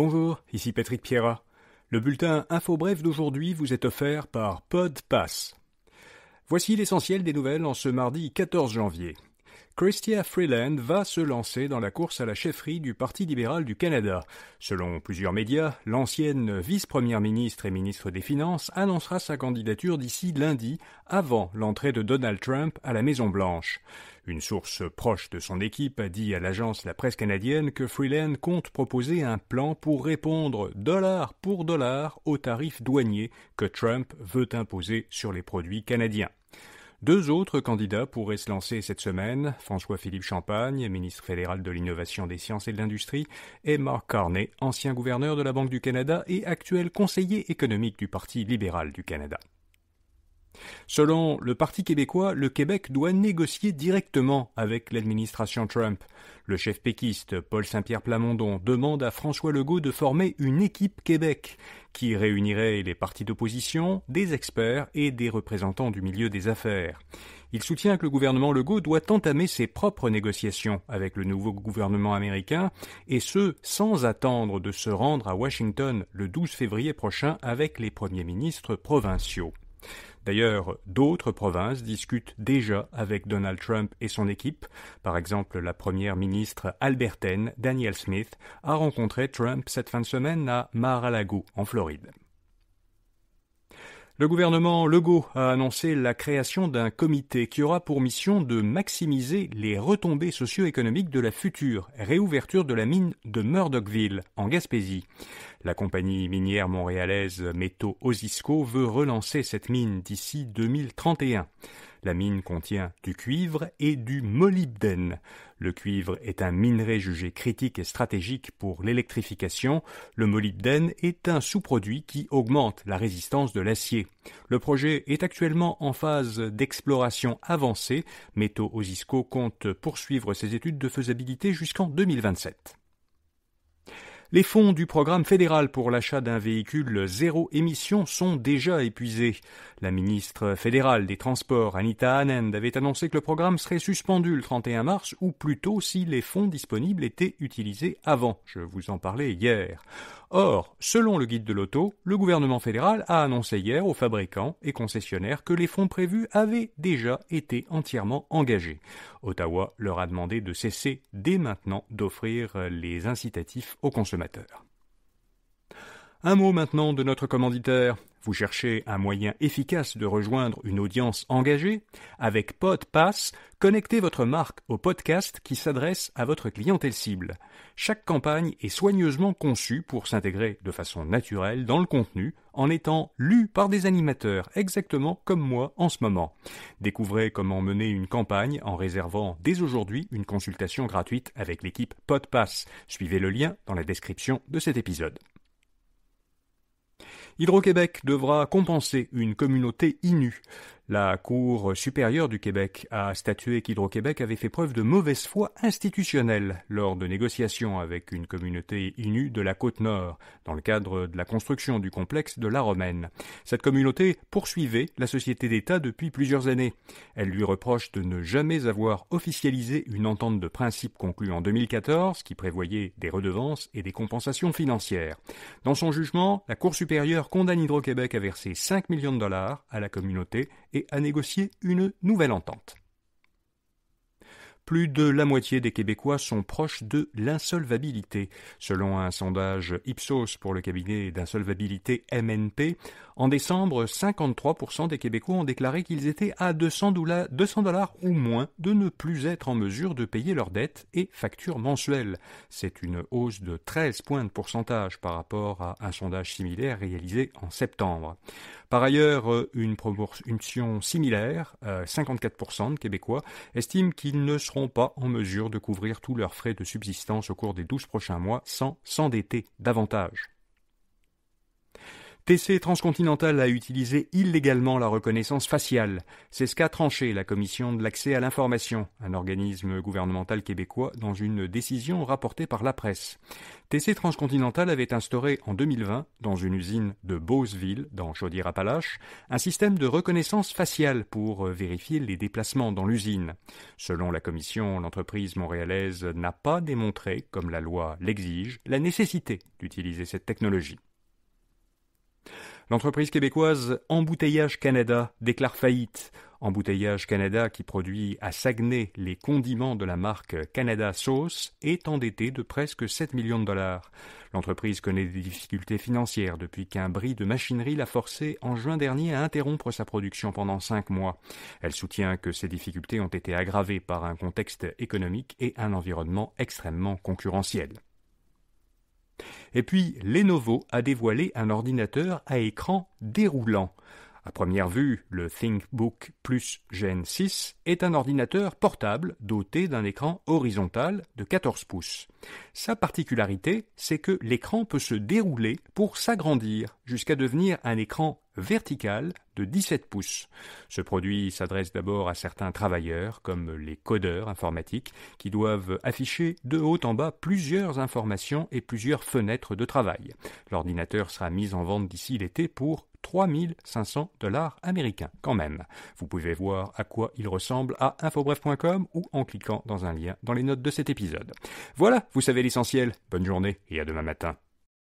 Bonjour, ici Patrick Pierrat. Le bulletin Info Bref d'aujourd'hui vous est offert par PodPass. Voici l'essentiel des nouvelles en ce mardi 14 janvier. Chrystia Freeland va se lancer dans la course à la chefferie du Parti libéral du Canada. Selon plusieurs médias, l'ancienne vice-première ministre et ministre des Finances annoncera sa candidature d'ici lundi, avant l'entrée de Donald Trump à la Maison-Blanche. Une source proche de son équipe a dit à l'agence La Presse canadienne que Freeland compte proposer un plan pour répondre dollar pour dollar aux tarifs douaniers que Trump veut imposer sur les produits canadiens. Deux autres candidats pourraient se lancer cette semaine, François-Philippe Champagne, ministre fédéral de l'Innovation des sciences et de l'Industrie, et Mark Carney, ancien gouverneur de la Banque du Canada et actuel conseiller économique du Parti libéral du Canada. Selon le Parti québécois, le Québec doit négocier directement avec l'administration Trump. Le chef péquiste Paul Saint-Pierre Plamondon demande à François Legault de former une équipe Québec qui réunirait les partis d'opposition, des experts et des représentants du milieu des affaires. Il soutient que le gouvernement Legault doit entamer ses propres négociations avec le nouveau gouvernement américain, et ce, sans attendre de se rendre à Washington le 12 février prochain avec les premiers ministres provinciaux. D'ailleurs, d'autres provinces discutent déjà avec Donald Trump et son équipe. Par exemple, la première ministre albertaine, Danielle Smith, a rencontré Trump cette fin de semaine à Mar-a-Lago, en Floride. Le gouvernement Legault a annoncé la création d'un comité qui aura pour mission de maximiser les retombées socio-économiques de la future réouverture de la mine de Murdochville, en Gaspésie. La compagnie minière montréalaise Métaux Osisko veut relancer cette mine d'ici 2031. La mine contient du cuivre et du molybdène. Le cuivre est un minerai jugé critique et stratégique pour l'électrification. Le molybdène est un sous-produit qui augmente la résistance de l'acier. Le projet est actuellement en phase d'exploration avancée. Métaux Osisko compte poursuivre ses études de faisabilité jusqu'en 2027. Les fonds du programme fédéral pour l'achat d'un véhicule zéro émission sont déjà épuisés. La ministre fédérale des Transports, Anita Anand, avait annoncé que le programme serait suspendu le 31 mars, ou plutôt si les fonds disponibles étaient utilisés avant. Je vous en parlais hier. Or, selon le guide de l'auto, le gouvernement fédéral a annoncé hier aux fabricants et concessionnaires que les fonds prévus avaient déjà été entièrement engagés. Ottawa leur a demandé de cesser dès maintenant d'offrir les incitatifs aux consommateurs. Un mot maintenant de notre commanditaire. Vous cherchez un moyen efficace de rejoindre une audience engagée? Avec PodPass, connectez votre marque au podcast qui s'adresse à votre clientèle cible. Chaque campagne est soigneusement conçue pour s'intégrer de façon naturelle dans le contenu en étant lue par des animateurs exactement comme moi en ce moment. Découvrez comment mener une campagne en réservant dès aujourd'hui une consultation gratuite avec l'équipe PodPass. Suivez le lien dans la description de cet épisode. Hydro-Québec devra compenser une communauté Innu. La Cour supérieure du Québec a statué qu'Hydro-Québec avait fait preuve de mauvaise foi institutionnelle lors de négociations avec une communauté Innu de la Côte-Nord, dans le cadre de la construction du complexe de La Romaine. Cette communauté poursuivait la société d'État depuis plusieurs années. Elle lui reproche de ne jamais avoir officialisé une entente de principe conclue en 2014 qui prévoyait des redevances et des compensations financières. Dans son jugement, la Cour supérieure condamne Hydro-Québec à verser 5 millions de dollars à la communauté et à négocier une nouvelle entente. Plus de la moitié des Québécois sont proches de l'insolvabilité. Selon un sondage Ipsos pour le cabinet d'insolvabilité MNP, en décembre, 53% des Québécois ont déclaré qu'ils étaient à 200 $ ou moins de ne plus être en mesure de payer leurs dettes et factures mensuelles. C'est une hausse de 13 points de pourcentage par rapport à un sondage similaire réalisé en septembre. Par ailleurs, une proportion similaire, 54% de Québécois, estiment qu'ils ne seront pas en mesure de couvrir tous leurs frais de subsistance au cours des 12 prochains mois sans s'endetter davantage. TC Transcontinental a utilisé illégalement la reconnaissance faciale. C'est ce qu'a tranché la Commission de l'accès à l'information, un organisme gouvernemental québécois, dans une décision rapportée par la presse. TC Transcontinental avait instauré en 2020, dans une usine de Beauceville, dans Chaudière-Appalaches, un système de reconnaissance faciale pour vérifier les déplacements dans l'usine. Selon la Commission, l'entreprise montréalaise n'a pas démontré, comme la loi l'exige, la nécessité d'utiliser cette technologie. L'entreprise québécoise Embouteillage Canada déclare faillite. Embouteillage Canada, qui produit à Saguenay les condiments de la marque Canada Sauce, est endetté de presque 7 millions de dollars. L'entreprise connaît des difficultés financières depuis qu'un bris de machinerie l'a forcé en juin dernier à interrompre sa production pendant 5 mois. Elle soutient que ces difficultés ont été aggravées par un contexte économique et un environnement extrêmement concurrentiel. Et puis, Lenovo a dévoilé un ordinateur à écran déroulant. À première vue, le ThinkBook Plus Gen 6 est un ordinateur portable doté d'un écran horizontal de 14 pouces. Sa particularité, c'est que l'écran peut se dérouler pour s'agrandir jusqu'à devenir un écran vertical de 17 pouces. Ce produit s'adresse d'abord à certains travailleurs, comme les codeurs informatiques, qui doivent afficher de haut en bas plusieurs informations et plusieurs fenêtres de travail. L'ordinateur sera mis en vente d'ici l'été pour 3 500 $ américains, quand même. Vous pouvez voir à quoi il ressemble à infobref.com ou en cliquant dans un lien dans les notes de cet épisode. Voilà, vous savez l'essentiel. Bonne journée et à demain matin.